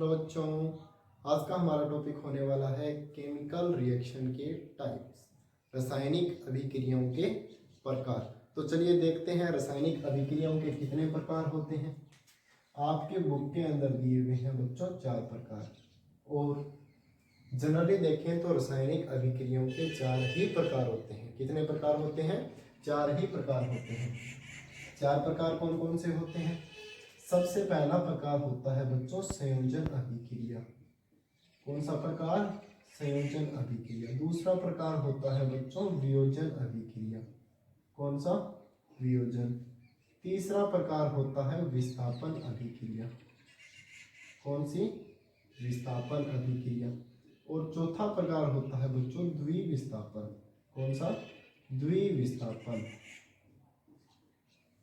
Hello बच्चों, आज का हमारा टॉपिक होने वाला है केमिकल रिएक्शन के टाइप्स, रासायनिक अभिक्रियाओं के प्रकार। तो चलिए देखते हैं रासायनिक अभिक्रियाओं के कितने प्रकार होते हैं। आपके बुक के अंदर दिए हुए हैं बच्चों 4 प्रकार, और जनरली देखें तो रासायनिक अभिक्रियाओं के 4 ही प्रकार होते हैं। कितने प्रकार होते हैं? 4 ही प्रकार होते हैं। 4 प्रकार कौन कौन से होते हैं? सबसे पहला प्रकार होता है बच्चों संयोजन अभिक्रिया। कौन सा प्रकार? संयोजन अभिक्रिया। दूसरा प्रकार होता है बच्चों वियोजन अभिक्रिया। कौन सा? वियोजन। तीसरा प्रकार होता है विस्थापन अभिक्रिया। कौन सी? विस्थापन अभिक्रिया। और चौथा प्रकार होता है बच्चों द्विविस्थापन। कौन सा? द्विविस्थापन।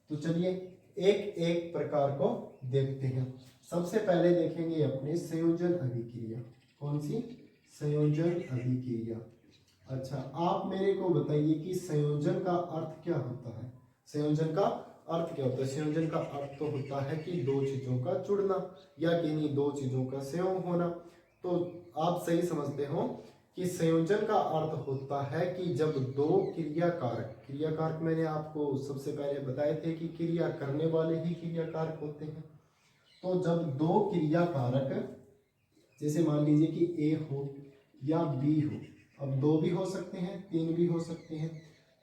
तो चलिए एक एक प्रकार को देखते हैं। सबसे पहले देखेंगे अपने संयोजन अभिक्रिया। कौन सी? संयोजन अभिक्रिया। अच्छा, आप मेरे को बताइए कि संयोजन का अर्थ क्या होता है? संयोजन का अर्थ क्या होता है? संयोजन का अर्थ तो होता है कि दो चीजों का जुड़ना या किन्हीं दो चीजों का संयोग होना। तो आप सही समझते हो कि संयोजन का अर्थ होता है कि जब दो क्रियाकारक मैंने आपको सबसे पहले बताए थे कि क्रिया करने वाले ही क्रियाकारक होते हैं। तो जब दो क्रियाकारक, जैसे मान लीजिए कि ए हो या बी हो, अब 2 भी हो सकते हैं, 3 भी हो सकते हैं।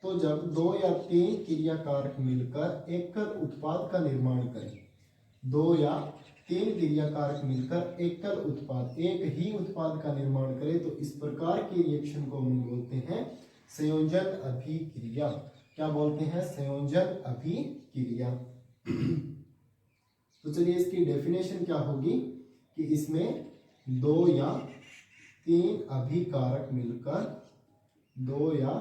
तो जब 2 या 3 क्रियाकारक मिलकर एकल उत्पाद का निर्माण करें, 2 या 3 क्रियाकारक मिलकर एकल उत्पाद, एक ही उत्पाद का निर्माण करें, तो इस प्रकार की रिएक्शन को हम बोलते हैं संयोजन अभिक्रिया। क्या बोलते हैं? संयोजन अभिक्रिया। तो चलिए इसकी डेफिनेशन क्या होगी कि इसमें 2 या 3 अभिकारक मिलकर, 2 या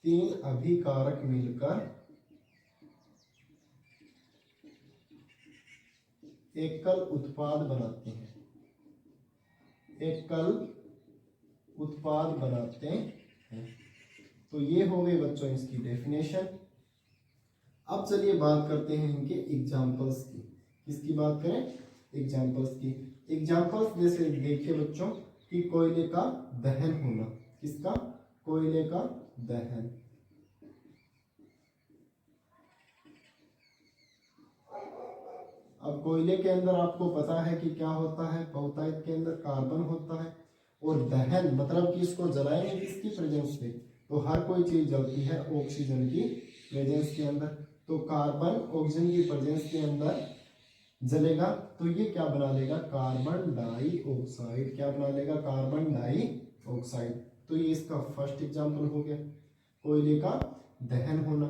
3 अभिकारक मिलकर एकल उत्पाद बनाते हैं, एकल उत्पाद बनाते हैं। तो ये हो गए बच्चों इसकी डेफिनेशन। अब चलिए बात करते हैं इनके एग्जांपल्स की। किसकी बात करें? एग्जांपल्स की। एग्जांपल्स जैसे देखिए बच्चों कि कोयले का दहन होना। किसका? कोयले का दहन। अब कोयले के अंदर आपको पता है कि क्या होता है? बहुतायत के अंदर कार्बन होता है, और दहन मतलब कि इसको जलाएंगे किसकी प्रेजेंस में? तो हर कोई चीज जलती है ऑक्सीजन की प्रेजेंस के अंदर। तो कार्बन ऑक्सीजन की प्रेजेंस के अंदर जलेगा, तो ये क्या बना लेगा? Carbon dioxide. क्या बना लेगा? Carbon dioxide. तो ये इसका फर्स्ट एग्जांपल हो गया, कोयले का दहन होना।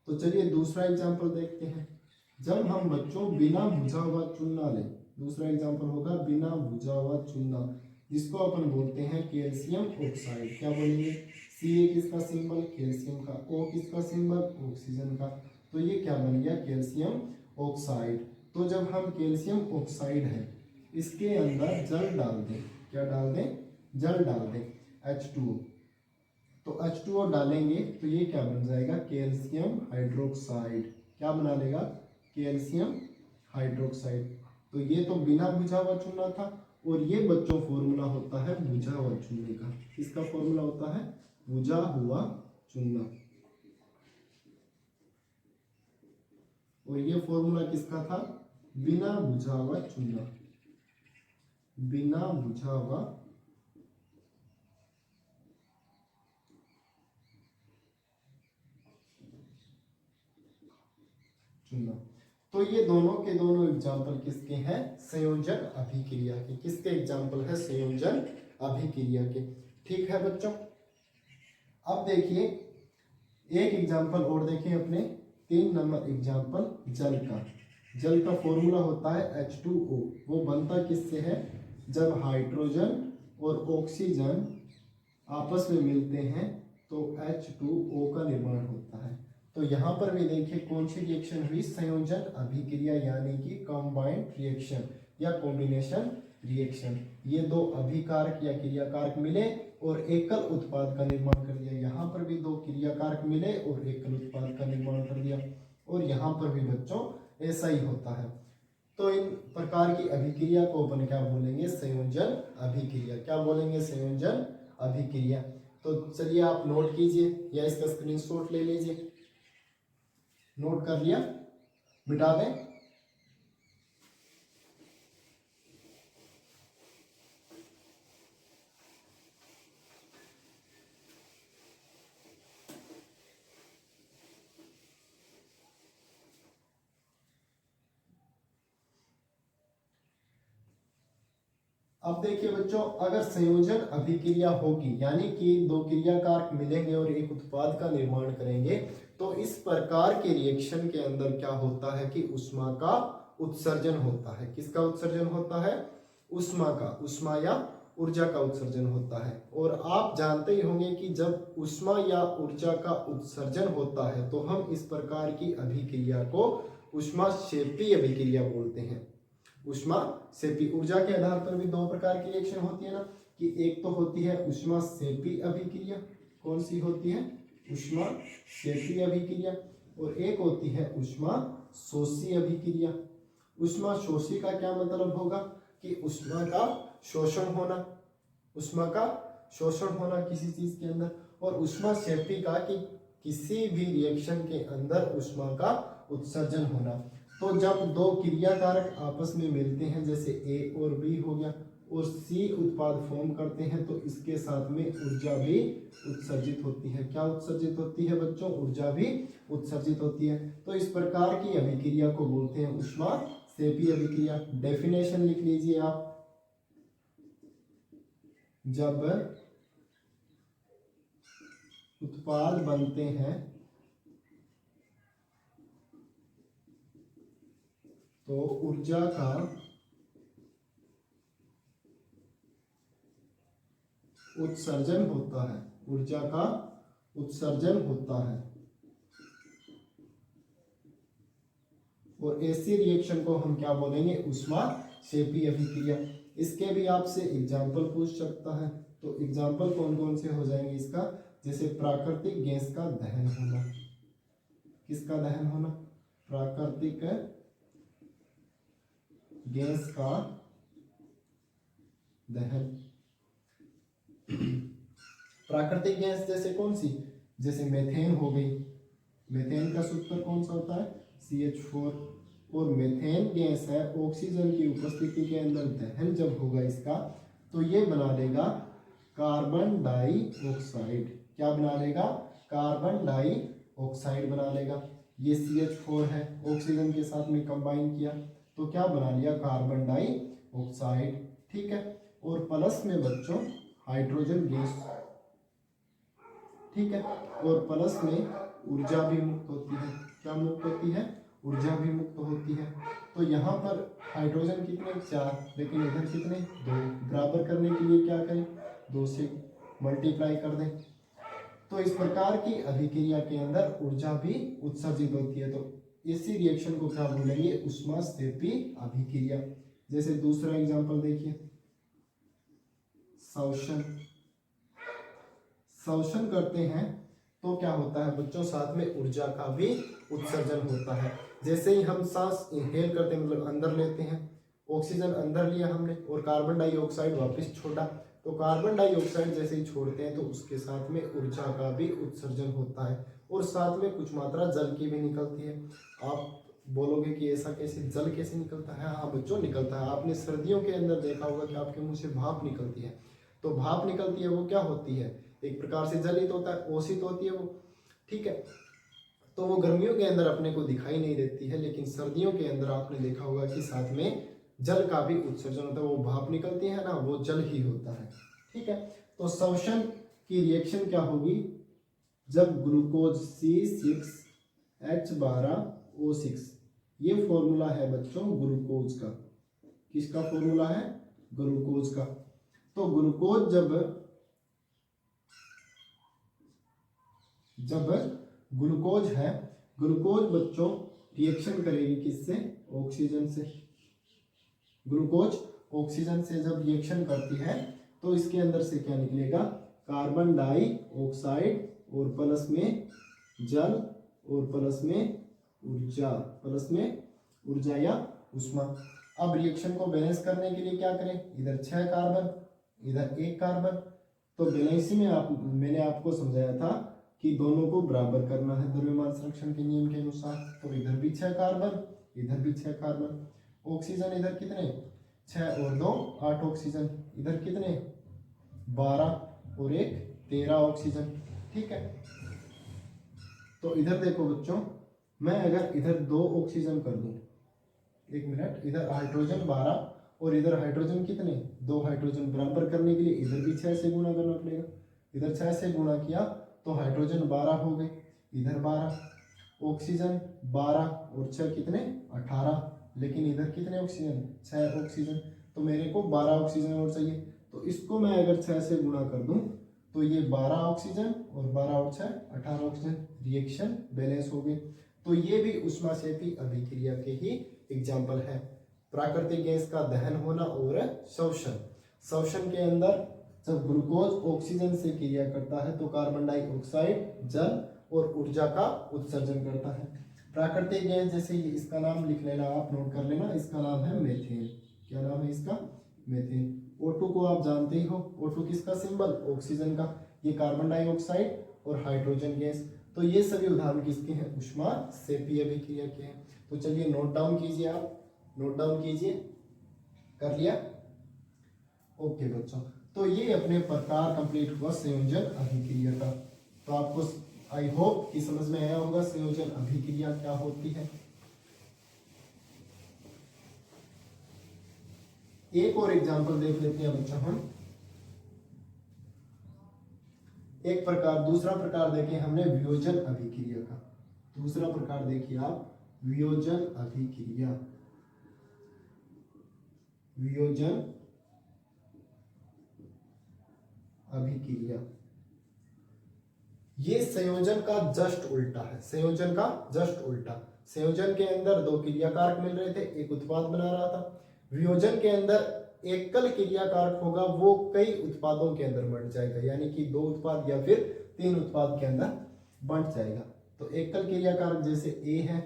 तो चलिए दूसरा एग्जांपल देखते हैं। जब हम बच्चों बिना बुझा हुआ चूना लें, दूसरा एग्जांपल होगा बिना बुझा हुआ चूना, जिसको अपन बोलते हैं कैल्शियम ऑक्साइड। क्या बोलेंगे? सी किसका सिंबल? कैल्शियम का। ओ किसका सिंबल? ऑक्सीजन का। तो ये क्या बन गया? Calcium oxide. तो जब हम कैल्शियम ऑक्साइड है इसके अंदर जल डाल दें, क्या डाल दें? जल डाल दें, H2O। तो H2O डालेंगे तो ये क्या बन जाएगा? Calcium hydroxide. क्या बना लेगा? Calcium hydroxide. तो ये तो बिना बुझा हुआ चूना था, और ये बच्चों फॉर्मूला होता है बुझा हुआ चूने का। किसका फॉर्मूला होता है? बुझा हुआ चूना। और ये फॉर्मूला किसका था? बिना बुझा हुआ चूना। बिना बुझा हुआ चुना। तो ये दोनों के दोनों एग्जाम्पल किसके हैं? संयोजन अभिक्रिया के। किसके एग्जाम्पल है? संयोजन अभिक्रिया के। ठीक है बच्चों, अब देखिए एक एग्जाम्पल और देखिए अपने 3 नंबर एग्जाम्पल जल का। जल का फॉर्मूला होता है H2O। वो बनता किससे है? जब हाइड्रोजन और ऑक्सीजन आपस में मिलते हैं तो H2O का निर्माण होता है। तो यहाँ पर भी देखिए कौन सी रिएक्शन हुई? संयोजन अभिक्रिया, यानी कि कंबाइंड रिएक्शन या कॉम्बिनेशन रिएक्शन। ये 2 अभिकारक या क्रियाकारक मिले और एकल उत्पाद का निर्माण कर दिया। यहाँ पर भी 2 क्रियाकारक मिले और एकल उत्पाद का निर्माण कर दिया, और यहाँ पर भी बच्चों ऐसा ही होता है। तो इन प्रकार की अभिक्रिया को अपन क्या बोलेंगे? संयोजन अभिक्रिया। क्या बोलेंगे? संयोजन अभिक्रिया। तो चलिए आप नोट कीजिए या इसका स्क्रीनशॉट ले लीजिए। नोट कर लिया? मिटा दें? अब देखिए बच्चों, अगर संयोजन अभिक्रिया होगी यानी कि दो क्रियाकारक मिलेंगे और एक उत्पाद का निर्माण करेंगे, तो इस प्रकार के रिएक्शन के अंदर क्या होता है कि ऊष्मा का उत्सर्जन होता है। किसका उत्सर्जन होता है? ऊष्मा का। ऊष्मा या ऊर्जा का उत्सर्जन होता है। और आप जानते ही होंगे कि जब ऊष्मा या ऊर्जा का उत्सर्जन होता है तो हम इस प्रकार की अभिक्रिया को ऊष्माक्षेपी अभिक्रिया बोलते हैं। ऊष्माक्षेपी। ऊर्जा के आधार पर भी दो प्रकार की रिएक्शन होती है ना, कि एक तो होती है ऊष्माक्षेपी अभिक्रिया। कौन सी होती है? ऊष्माक्षेपी अभिक्रिया। और एक होती है ऊष्माशोषी अभिक्रिया। ऊष्माशोषी का क्या मतलब होगा? कि ऊष्मा का शोषण होना। ऊष्मा का शोषण होना किसी चीज के अंदर। और ऊष्माक्षेपी का कि किसी भी रिएक्शन के अंदर ऊष्मा का उत्सर्जन होना। तो जब दो क्रियाकारक आपस में मिलते हैं, जैसे A और B हो गया और C उत्पाद फॉर्म करते हैं, तो इसके साथ में ऊर्जा भी उत्सर्जित होती है। क्या उत्सर्जित होती है बच्चों? ऊर्जा भी उत्सर्जित होती है। तो इस प्रकार की अभिक्रिया को बोलते हैं ऊष्माक्षेपी अभिक्रिया। डेफिनेशन लिख लीजिए आप। जब उत्पाद बनते हैं तो ऊर्जा का उत्सर्जन होता है। ऊर्जा का उत्सर्जन होता है। और ऐसी रिएक्शन को हम क्या बोलेंगे? ऊष्माक्षेपी अभिक्रिया। इसके भी आपसे एग्जाम्पल पूछ सकता है। तो एग्जाम्पल कौन कौन से हो जाएंगे इसका? जैसे प्राकृतिक गैस का दहन होना। किसका दहन होना? प्राकृतिक गैस का दहन। प्राकृतिक गैस जैसे कौन सी? जैसे मेथेन हो गई। मेथेन का सूत्र कौन सा होता है? CH4। और मेथेन गैस है, ऑक्सीजन की उपस्थिति के अंदर दहन जब होगा इसका, तो ये बना देगा कार्बन डाइऑक्साइड। क्या बना लेगा? कार्बन डाइऑक्साइड बना लेगा। ये CH4 है, ऑक्सीजन के साथ में कंबाइन किया तो क्या बना लिया? Carbon dioxide. ठीक है। और प्लस में बच्चों हाइड्रोजन गैस। ठीक है। और प्लस में ऊर्जा भी मुक्त होती है। क्या मुक्त होती है? ऊर्जा भी मुक्त होती है। तो यहाँ पर हाइड्रोजन कितने? 4, लेकिन इधर कितने? 2। बराबर करने के लिए क्या करें? 2 से मल्टीप्लाई कर दें। तो इस प्रकार की अभिक्रिया के अंदर ऊर्जा भी उत्सर्जित होती है। तो इसी रिएक्शन को क्या बोलेंगे? ऊष्माक्षेपी अभिक्रिया। जैसे दूसरा एग्जांपल देखिए, शोषण। शोषण करते हैं तो क्या होता है बच्चों? साथ में ऊर्जा का भी उत्सर्जन होता है। जैसे ही हम सांस इनहेल करते हैं, मतलब अंदर लेते हैं, ऑक्सीजन अंदर लिया हमने और कार्बन डाइऑक्साइड वापस छोड़ा, तो कार्बन डाइऑक्साइड जैसे ही छोड़ते हैं तो उसके साथ में ऊर्जा का भी उत्सर्जन होता है और साथ में कुछ मात्रा जल की भी निकलती है। आप बोलोगे कि ऐसा कैसे? जल कैसे निकलता है? हाँ बच्चों, निकलता है। आपने सर्दियों के अंदर देखा होगा कि आपके मुंह से भाप निकलती है। तो भाप निकलती है, वो क्या होती है? एक प्रकार से जलित होता है, ओसित होती है वो। ठीक है। तो वो गर्मियों के अंदर अपने को दिखाई नहीं देती है, लेकिन सर्दियों के अंदर आपने देखा होगा कि साथ में जल का भी उत्सर्जन होता है। वो भाप निकलती है ना, वो जल ही होता है। ठीक है। तो शोषण की रिएक्शन क्या होगी? जब ग्लूकोज C6H12O6, ये फॉर्मूला है बच्चों ग्लूकोज का। किसका फॉर्मूला है? ग्लूकोज का। तो ग्लूकोज जब ग्लूकोज है, ग्लूकोज बच्चों रिएक्शन करेगी किससे? ऑक्सीजन से। ग्लूकोज ऑक्सीजन से जब रिएक्शन करती है तो इसके अंदर से क्या निकलेगा? कार्बन डाइऑक्साइड और प्लस में जल और प्लस में ऊर्जा या उष्मा। अब रिएक्शन को बैलेंस करने के लिए क्या करें, इधर 6 कार्बन इधर 1 कार्बन, तो बैलेंसिंग में मैंने आपको समझाया था कि दोनों को बराबर करना है द्रव्यमान संरक्षण के नियम के अनुसार। तो इधर भी 6 कार्बन इधर भी 6 कार्बन। ऑक्सीजन इधर कितने, 6 और 2 8 ऑक्सीजन, इधर कितने 12 और 1 13 ऑक्सीजन। ठीक है, तो इधर देखो बच्चों, मैं अगर इधर 2 ऑक्सीजन कर दूं, 1 मिनट, इधर हाइड्रोजन 12 और इधर हाइड्रोजन कितने 2 हाइड्रोजन, बराबर करने के लिए इधर भी 6 से गुणा करना पड़ेगा। इधर 6 से गुणा किया तो हाइड्रोजन 12 हो गए, इधर 12, ऑक्सीजन 12 और 6 कितने 18, लेकिन इधर कितने ऑक्सीजन 6 ऑक्सीजन, तो मेरे को 12 ऑक्सीजन और चाहिए। तो इसको मैं अगर 6 से गुणा कर दूं तो ये 12 ऑक्सीजन और 12 और 6 18 ऑक्सीजन, रिएक्शन बैलेंस हो गई। तो ये भी ऊष्माक्षेपी अभिक्रिया के ही एग्जाम्पल है। प्राकृतिक गैस का दहन होना और शोषण। शोषण के अंदर जब ग्लूकोज ऑक्सीजन से क्रिया करता है तो कार्बन डाइऑक्साइड जल और ऊर्जा का उत्सर्जन करता है। प्राकृतिक गैस जैसे ये, इसका नाम लिख लेना, आप नोट कर लेना, इसका नाम है मीथेन। क्या नाम है इसका, मीथेन। O2 को आप जानते ही हो, O2 किसका सिंबल, ऑक्सीजन का। ये कार्बन डाइऑक्साइड और हाइड्रोजन गैस, तो ये सभी उदाहरण किसके हैं, ऊष्माक्षेपी अभिक्रिया के हैं। तो चलिए नोट डाउन कीजिए, आप नोट डाउन कीजिए, कर लिया, ओके बच्चों। तो ये अपने प्रकार कंप्लीट हुआ संयोजन अभिक्रिया का। तो आपको आई होप कि समझ में आया होगा संयोजन अभिक्रिया क्या होती है। एक और एग्जांपल देख लेते हैं बच्चों हम। एक प्रकार, दूसरा प्रकार देखें हमने वियोजन अभिक्रिया का। दूसरा प्रकार देखिए आप, वियोजन अभिक्रिया। वियोजन अभिक्रिया ये संयोजन का जस्ट उल्टा है। संयोजन का जस्ट उल्टा। संयोजन के अंदर 2 क्रियाकारक मिल रहे थे, एक उत्पाद बना रहा था। वियोजन के अंदर एकल क्रियाकारक होगा, वो कई उत्पादों के अंदर बंट जाएगा, यानी कि 2 उत्पाद या फिर 3 उत्पाद के अंदर बंट जाएगा। तो एकल क्रियाकारक जैसे ए है,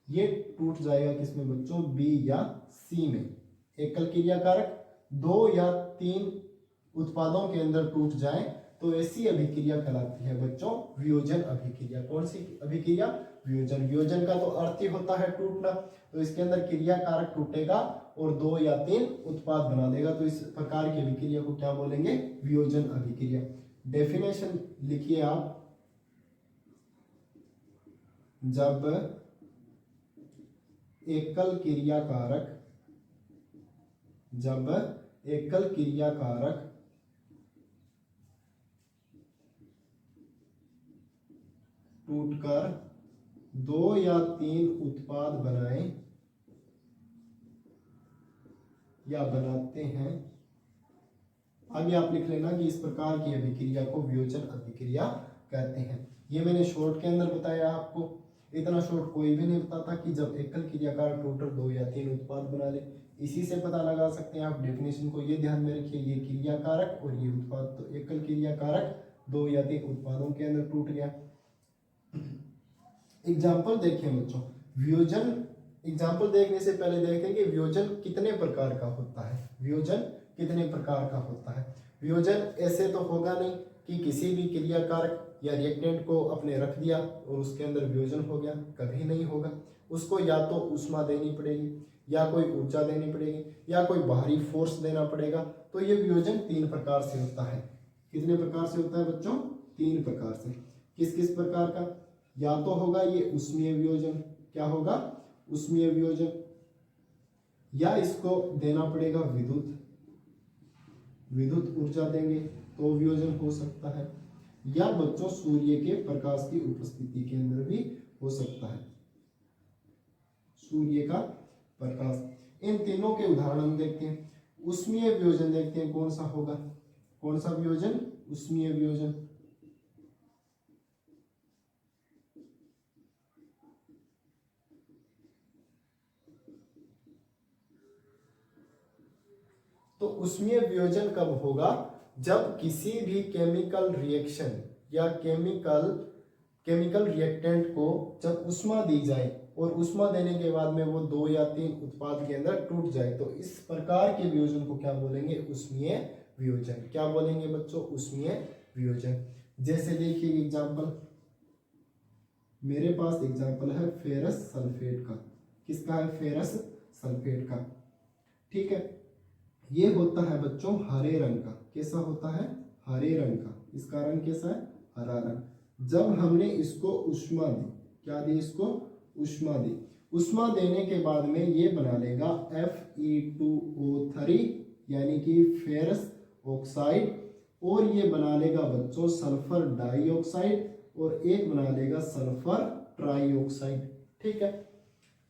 ये टूट जाएगा किसमें बच्चों, बी या सी में। एकल क्रियाकारक 2 या 3 उत्पादों के अंदर टूट जाए तो ऐसी अभिक्रिया कहलाती है बच्चों वियोजन अभिक्रिया। कौन सी अभिक्रिया, वियोजन। वियोजन का तो अर्थ ही होता है टूटना, तो इसके अंदर क्रियाकारक टूटेगा और 2 या 3 उत्पाद बना देगा, तो इस प्रकार की अभिक्रिया को क्या बोलेंगे, वियोजन अभिक्रिया। डेफिनेशन लिखिए आप, जब एकल क्रियाकारक टूटकर 2 या 3 उत्पाद बनाए या बनाते हैं। आगे आप लिख लेना कि इस प्रकार की अभिक्रिया को वियोजन अभिक्रिया कहते हैं। ये मैंने शॉर्ट के अंदर बताया आपको, इतना शॉर्ट कोई भी नहीं बताता कि जब एकल क्रियाकारक टूटकर 2 या 3 उत्पाद बना ले। इसी से पता लगा सकते हैं आप, डेफिनेशन को ये ध्यान में रखिए, ये क्रियाकारक और ये उत्पाद। तो एकल क्रियाकारक 2 या 3 उत्पादों के अंदर टूट गया। एग्जाम्पल देखिए बच्चों, वियोजन। एग्जाम्पल देखने से पहले देखें कि वियोजन कितने प्रकार का होता है। वियोजन कितने प्रकार का होता है। वियोजन ऐसे तो होगा नहीं कि किसी भी क्रियाकारक या रिएक्टेंट को अपने रख दिया और उसके अंदर वियोजन हो गया, कभी नहीं होगा। उसको या तो ऊष्मा देनी पड़ेगी, या कोई ऊर्जा देनी पड़ेगी, या कोई बाहरी फोर्स देना पड़ेगा। तो ये वियोजन 3 प्रकार से होता है। कितने प्रकार से होता है बच्चों, 3 प्रकार से। किस किस प्रकार का, या तो होगा ये ऊष्मीय वियोजन। क्या होगा, ऊष्मीय वियोजन। या इसको देना पड़ेगा विद्युत ऊर्जा देंगे तो वियोजन हो सकता है। या बच्चों सूर्य के प्रकाश की उपस्थिति के अंदर भी हो सकता है, सूर्य का प्रकाश। इन तीनों के उदाहरण हम देखते हैं। ऊष्मीय वियोजन देखते हैं कौन सा होगा, कौन सा वियोजन, ऊष्मीय वियोजन। तो ऊष्मीय वियोजन कब होगा, जब किसी भी केमिकल रिएक्शन या केमिकल रिएक्टेंट को जब ऊष्मा दी जाए और उष्मा देने के बाद में वो 2 या 3 उत्पाद के अंदर टूट जाए, तो इस प्रकार के वियोजन को क्या बोलेंगे? उष्मीय वियोजन। क्या बोलेंगे बच्चों? उष्मीय वियोजन। जैसे देखिए एग्जाम्पल, मेरे पास एग्जाम्पल है फेरस सल्फेट का। किसका है? फेरस सल्फेट का। ठीक है, ये होता है बच्चों हरे रंग का। कैसा होता है? हरे रंग का। इसका रंग कैसा है? हरा रंग। जब हमने इसको उष्मा दी, क्या दी? इसको उष्मा दी। उष्मा देने के बाद में ये बना लेगा Fe2O3 यानी कि फेरस ऑक्साइड, और ये बना लेगा बच्चों सल्फर डाइऑक्साइड, और एक बना लेगा सल्फर ट्राइऑक्साइड। ठीक है,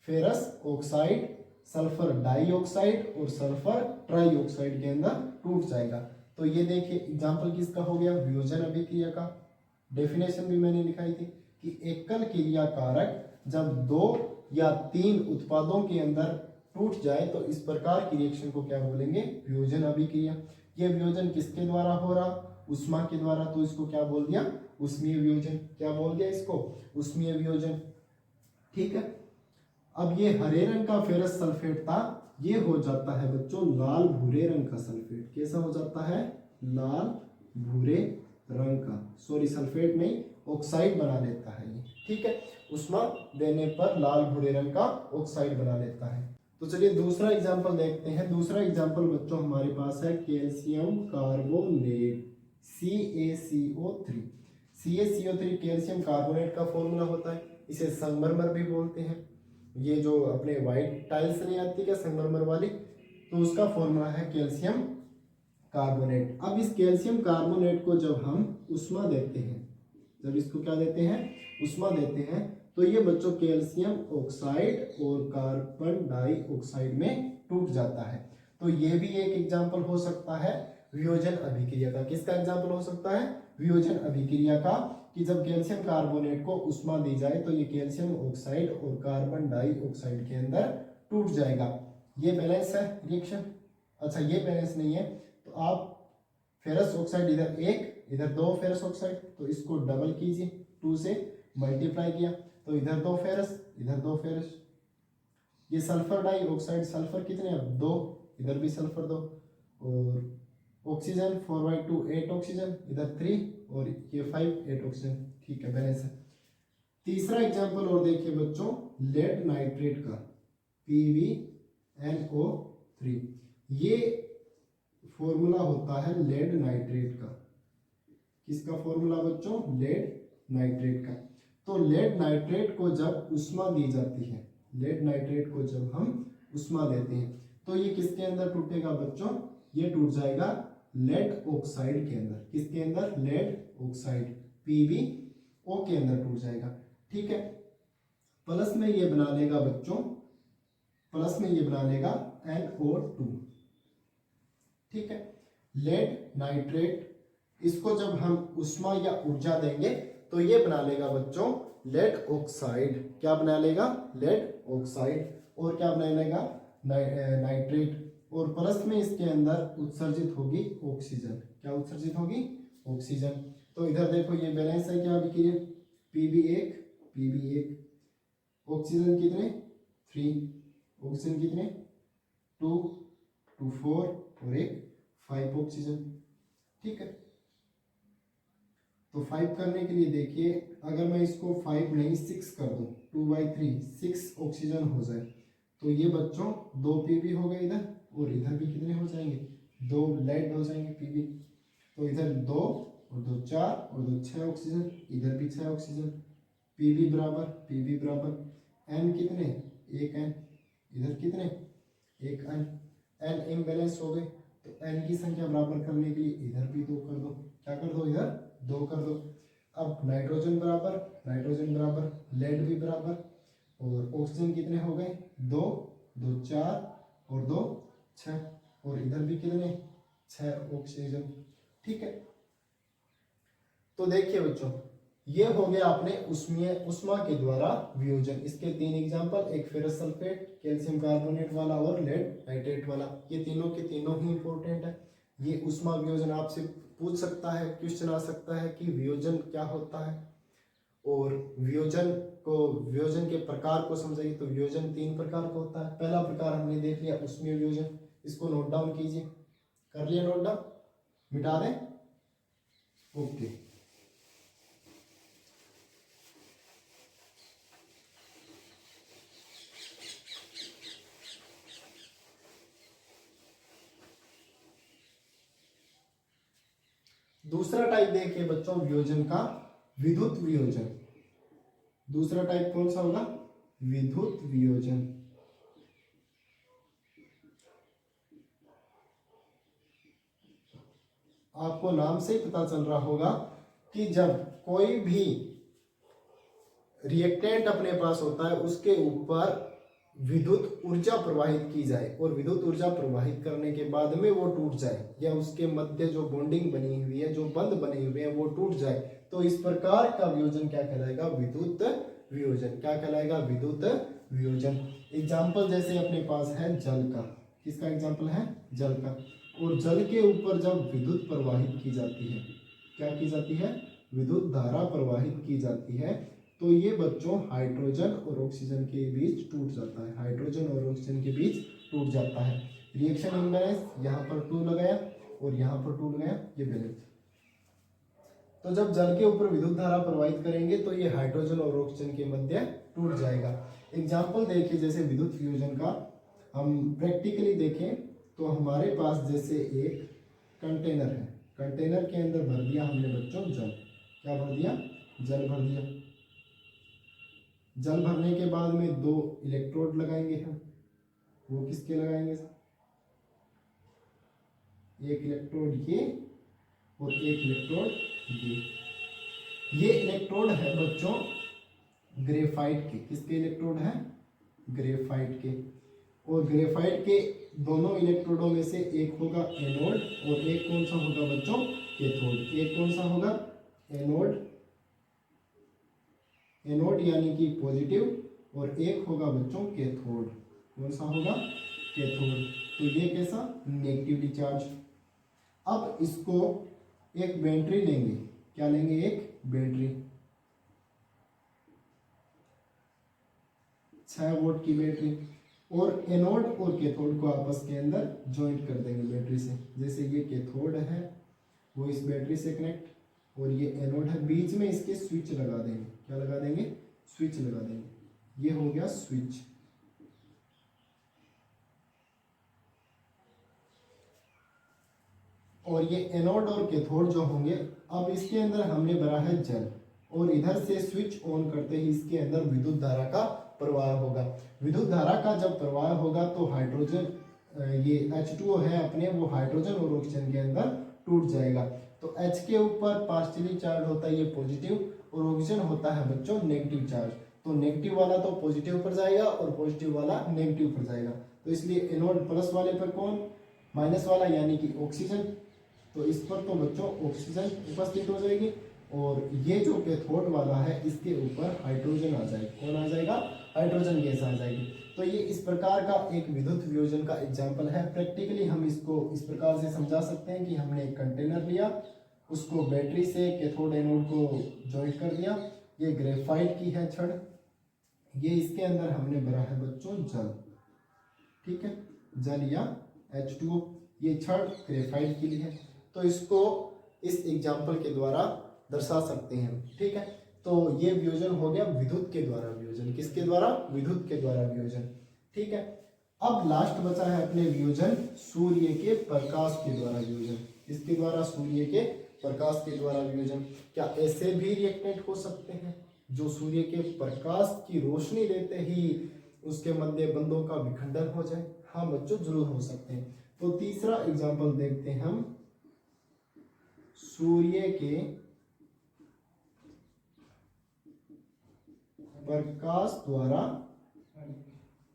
फेरस ऑक्साइड, सल्फर डाइऑक्साइड और सल्फर ट्राइऑक्साइड के अंदर टूट जाएगा। तो ये देखिए एग्जाम्पल किसका हो गया? वियोजन अभिक्रिया का। डेफिनेशन भी मैंने लिखाई थी कि एकल क्रिया कारक जब 2 या 3 उत्पादों के अंदर टूट जाए तो इस प्रकार की रिएक्शन को क्या बोलेंगे? वियोजन अभिक्रिया। ये वियोजन किसके द्वारा हो रहा? उष्मा के द्वारा, तो इसको क्या बोल दिया? उष्मीय वियोजन। क्या बोल दिया इसको? उष्मीय वियोजन। ठीक है, अब ये हरे रंग का फेरस सल्फेट था, ये हो जाता है बच्चों लाल भूरे रंग का सल्फेट। कैसा हो जाता है? लाल भूरे रंग का। सॉरी, सल्फेट नहीं, ऑक्साइड बना लेता है ये। ठीक है, उष्मा देने पर लाल भूरे रंग का ऑक्साइड बना लेता है। तो चलिए दूसरा एग्जाम्पल देखते हैं। दूसरा एग्जाम्पल बच्चों हमारे पास है calcium carbonate CaCO3। CaCO3 calcium carbonate का फॉर्मूला होता है। इसे संगमरमर भी बोलते हैं। ये जो अपने व्हाइट टाइल्स नहीं आती क्या संगमरमर वाली, तो उसका फॉर्मूला है कैल्शियम कार्बोनेट। अब इस कैल्शियम कार्बोनेट को जब हम उष्मा देते हैं, जब इसको क्या देते हैं? उष्मा देते हैं, तो ये बच्चों कैल्शियम ऑक्साइड और कार्बन डाइऑक्साइड में टूट जाता है। तो ये भी एक एग्जाम्पल हो सकता है वियोजन अभिक्रिया का। किसका एग्जाम्पल हो सकता है? वियोजन अभिक्रिया का, कि जब कैल्शियम कार्बोनेट को उष्मा दी जाए तो ये कैल्शियम ऑक्साइड और कार्बन डाइऑक्साइड के अंदर टूट जाएगा। ये बैलेंस है रिएक्शन। अच्छा, ये बैलेंस नहीं है तो आप फेरस ऑक्साइड इधर 1 इधर 2 फेरस ऑक्साइड, तो इसको डबल कीजिए, 2 से मल्टीप्लाई किया तो इधर 2 फेरस इधर 2 फेरस। ये सल्फर डाइऑक्साइड, सल्फर कितने? अब 2, इधर भी सल्फर 2, और ऑक्सीजन 4/2 8 ऑक्सीजन, इधर 3 और ये 5 8 ऑक्सीजन। ठीक है, बैलेंस है। तीसरा एग्जांपल और देखिए बच्चों, लेड नाइट्रेट का PbNO3। ये फॉर्मूला होता है लेड नाइट्रेट का। किसका फॉर्मूला बच्चों? लेड नाइट्रेट का। तो लेड नाइट्रेट को जब उष्मा दी जाती है, लेड नाइट्रेट को जब हम उष्मा देते हैं तो ये किसके अंदर टूटेगा बच्चों? ये टूट जाएगा लेड ऑक्साइड के अंदर। किसके अंदर? लेड ऑक्साइड PbO के अंदर टूट जाएगा। ठीक है, प्लस में ये बना लेगा बच्चों, प्लस में ये बना लेगा NO2। ठीक है, लेड नाइट्रेट, इसको जब हम उष्मा या ऊर्जा देंगे तो ये बना लेगा बच्चों लेड ऑक्साइड। क्या बना लेगा? Lead oxide. और क्या बना लेगा? नाइट्रेट। और प्लस में इसके अंदर उत्सर्जित होगी ऑक्सीजन। क्या उत्सर्जित होगी? ऑक्सीजन। तो इधर देखो ये बैलेंस है क्या अभिक्रिया? PbA ऑक्सीजन कितने? 3, ऑक्सीजन कितने? 2 2 4 और एक 5 ऑक्सीजन। ठीक है, तो 5 करने के लिए देखिए, अगर मैं इसको 5 नहीं 6 कर दूं, 2/3 6 ऑक्सीजन हो जाए तो ये बच्चों 2 Pb हो गए इधर, और इधर भी कितने हो जाएंगे? 2 लेड हो जाएंगे Pb। तो इधर 2 और 2 4 और 2 6 ऑक्सीजन, इधर भी 6 ऑक्सीजन। Pb बराबर N कितने? 1 N। इधर कितने? 1 N। N इम्बैलेंस हो गए, तो N की संख्या बराबर करने के लिए इधर भी 2 कर दो। क्या कर दो? इधर 2 कर दो। अब नाइट्रोजन बराबर, लेड भी बराबर, और ऑक्सीजन कितने हो गए? 2 2 4 और 2 6, और इधर भी कितने? 6 ऑक्सीजन। ठीक है, तो देखिए बच्चों, ये हो गया अपने उष्मा के द्वारा वियोजन। इसके 3 एग्जांपल, एक फेरस सल्फेट, कैल्शियम कार्बोनेट वाला और लेड नाइट्रेट वाला। ये तीनों के तीनों ही इंपॉर्टेंट है। ये उष्मा वियोजन आपसे पूछ सकता है, क्वेश्चन आ सकता है कि वियोजन क्या होता है। और वियोजन के प्रकार को समझाइए। तो वियोजन 3 प्रकार का होता है। पहला प्रकार हमने देख लिया उसमें वियोजन, इसको नोट डाउन कीजिए। कर लिया नोट डाउन, मिटा दें, ओके। दूसरा टाइप देखिए बच्चों वियोजन का, विद्युत वियोजन। दूसरा टाइप कौन सा होगा? विद्युत वियोजन। आपको नाम से पता चल रहा होगा कि जब कोई भी रिएक्टेंट अपने पास होता है उसके ऊपर विद्युत ऊर्जा प्रवाहित की जाए और विद्युत ऊर्जा प्रवाहित करने के बाद में वो टूट जाए या उसके मध्य जो बॉन्डिंग बनी हुई है, जो बंध बने हुए हैं वो टूट जाए, तो इस प्रकार का वियोजन क्या कहलाएगा? विद्युत वियोजन। क्या कहलाएगा? विद्युत वियोजन। एग्जाम्पल जैसे अपने पास है जल का, किसका एग्जाम्पल है? जल का। और जल के ऊपर जब विद्युत प्रवाहित की जाती है, क्या की जाती है? विद्युत धारा प्रवाहित की जाती है, तो ये बच्चों हाइड्रोजन और ऑक्सीजन के बीच टूट जाता है। हाइड्रोजन और ऑक्सीजन के बीच टूट जाता है। रिएक्शन इम्बैलेंस, यहाँ पर 2 लगाया और यहाँ पर 2 लगाया, ये बैलेंस। तो जब जल के ऊपर विद्युत धारा प्रवाहित करेंगे तो ये हाइड्रोजन और ऑक्सीजन के मध्य टूट जाएगा। एग्जाम्पल देखिए जैसे विद्युत वियोजन का, हम प्रैक्टिकली देखें तो हमारे पास जैसे एक कंटेनर है, कंटेनर के अंदर भर दिया हमने बच्चों जल। क्या भर दिया? जल भर दिया। जल भरने के बाद में 2 इलेक्ट्रोड लगाएंगे हम। वो किसके लगाएंगे? एक इलेक्ट्रोड ये और एक इलेक्ट्रोड ये इलेक्ट्रोड है बच्चों ग्रेफाइट के। किसके इलेक्ट्रोड है? ग्रेफाइट के। और ग्रेफाइट के दोनों इलेक्ट्रोडों में से एक होगा एनोड और एक कौन सा होगा बच्चों? कैथोड। एक कौन सा होगा? एनोड, एनोड यानी कि पॉजिटिव, और एक होगा बच्चों कैथोड। कौन सा होगा? कैथोड। तो ये कैसा? Negatively charge. अब इसको एक बैटरी लेंगे। क्या लेंगे? एक बैटरी, 6 वोल्ट की बैटरी, और एनोड और कैथोड को आपस के अंदर ज्वाइंट कर देंगे बैटरी से। जैसे ये कैथोड है वो इस बैटरी से कनेक्ट, और ये एनोड है, बीच में इसके स्विच लगा देंगे। क्या लगा देंगे? स्विच लगा देंगे। ये हो गया स्विच। और ये एनोड और कैथोड जो होंगे, अब इसके अंदर हमने भरा है जल, और इधर से स्विच ऑन करते ही इसके अंदर विद्युत धारा का प्रवाह होगा। विद्युत धारा का जब प्रवाह होगा तो हाइड्रोजन, ये H2O है अपने, वो हाइड्रोजन और ऑक्सीजन के अंदर टूट जाएगा। तो H के ऊपर पार्शियली चार्ज होता है ये पॉजिटिव, और ऑक्सीजन होता है बच्चों नेगेटिव चार्ज। तो नेगेटिव वाला तो पॉजिटिव पर जाएगा और पॉजिटिव वाला नेगेटिव पर जाएगा। तो इसलिए एनोड प्लस वाले पर कौन? माइनस वाला, यानी कि ऑक्सीजन। तो इस पर तो बच्चों ऑक्सीजन उपस्थित हो जाएगी, और ये जो कैथोड वाला है इसके ऊपर हाइड्रोजन आ जाएगा। कौन आ जाएगा? हाइड्रोजन गैस आ जाएगी। तो ये इस प्रकार का एक विद्युत वियोजन का एग्जाम्पल है। प्रैक्टिकली हम इसको इस प्रकार से समझा सकते हैं कि हमने एक कंटेनर लिया, उसको बैटरी से कैथोड एनोड को ज्वाइंट कर दिया। ये ग्रेफाइट की है छड़, ये इसके अंदर हमने भरा है बच्चों जल। ठीक है, जल या H2O। ये छड़ ग्रेफाइट के लिए है। तो इसको इस एग्जाम्पल के द्वारा दर्शा सकते हैं। ठीक है, तो ये वियोजन हो गया विद्युत के द्वारा वियोजन। किसके द्वारा? विद्युत के द्वारा वियोजन। ठीक है, अब लास्ट बचा है अपने वियोजन सूर्य के प्रकाश के द्वारा वियोजन। इसके द्वारा? सूर्य के प्रकाश के द्वारा वियोजन। क्या ऐसे भी रिएक्टेंट हो सकते हैं जो सूर्य के प्रकाश की रोशनी लेते ही उसके मध्य बंधों का विखंडन हो जाए? हाँ बच्चों, जरूर हो सकते हैं। तो तीसरा एग्जाम्पल देखते हैं हम, सूर्य के प्रकाश द्वारा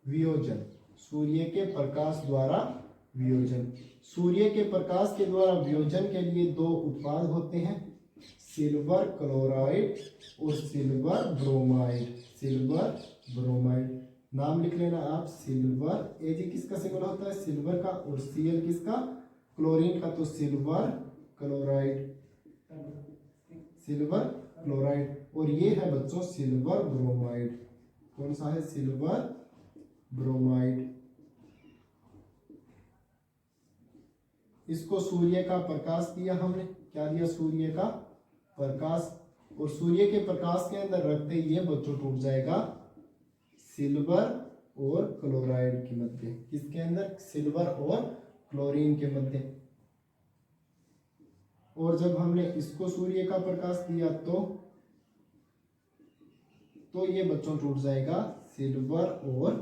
वियोजन। सूर्य के प्रकाश द्वारा वियोजन। सूर्य के प्रकाश के द्वारा वियोजन के लिए 2 उत्पाद होते हैं, सिल्वर क्लोराइड और सिल्वर ब्रोमाइड। सिल्वर ब्रोमाइड, नाम लिख लेना आप। सिल्वर, एजी किसका सिंबल होता है? सिल्वर का, और Cl किसका? क्लोरीन का। तो सिल्वर क्लोराइड, सिल्वर क्लोराइड, और ये है बच्चों सिल्वर ब्रोमाइड। कौन सा है? Silver bromide. इसको सूर्य का प्रकाश दिया हमने, क्या दिया? सूर्य का प्रकाश, और सूर्य के प्रकाश के अंदर रखते ही ये बच्चों टूट जाएगा सिल्वर और क्लोराइड के मध्य। किसके अंदर? सिल्वर और क्लोरीन के मध्य। और जब हमने इसको सूर्य का प्रकाश दिया तो ये बच्चों टूट जाएगा सिल्वर और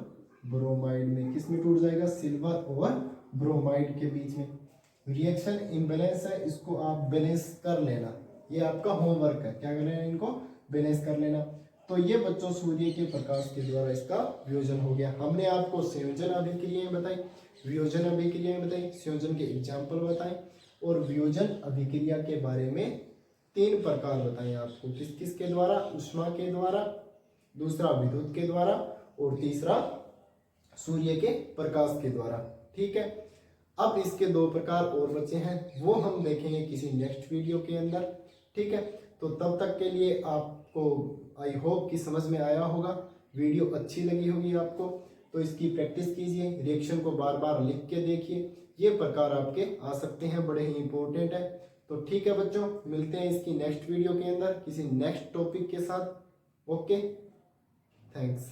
ब्रोमाइड में। किस में टूट जाएगा? सिल्वर और ब्रोमाइड के बीच में। रिएक्शन इम्बैलेंस है, इसको आप बैलेंस कर लेना, ये आपका होमवर्क है। क्या कर लेना? इनको बैलेंस कर लेना। तो ये बच्चों सूर्य के प्रकाश के द्वारा इसका वियोजन हो गया। हमने आपको संयोजन अभिक्रियाएं बताई, वियोजन अभिक्रियाएं बताई, संयोजन के एग्जाम्पल बताए, और वियोजन अभिक्रिया के बारे में 3 प्रकार बताए आपको। किस किस के द्वारा? ऊष्मा के द्वारा, दूसरा विद्युत के द्वारा, और तीसरा सूर्य के प्रकाश के द्वारा। ठीक है, अब इसके 2 प्रकार और बचे हैं, वो हम देखेंगे किसी नेक्स्ट वीडियो के अंदर। ठीक है, तो तब तक के लिए आपको आई होप कि समझ में आया होगा, वीडियो अच्छी लगी होगी आपको, तो इसकी प्रैक्टिस कीजिए, रिएक्शन को बार बार लिख के देखिए। ये प्रकार आपके आ सकते हैं, बड़े ही इंपॉर्टेंट है। तो ठीक है बच्चों, मिलते हैं इसकी नेक्स्ट वीडियो के अंदर किसी नेक्स्ट टॉपिक के साथ। Okay, thanks.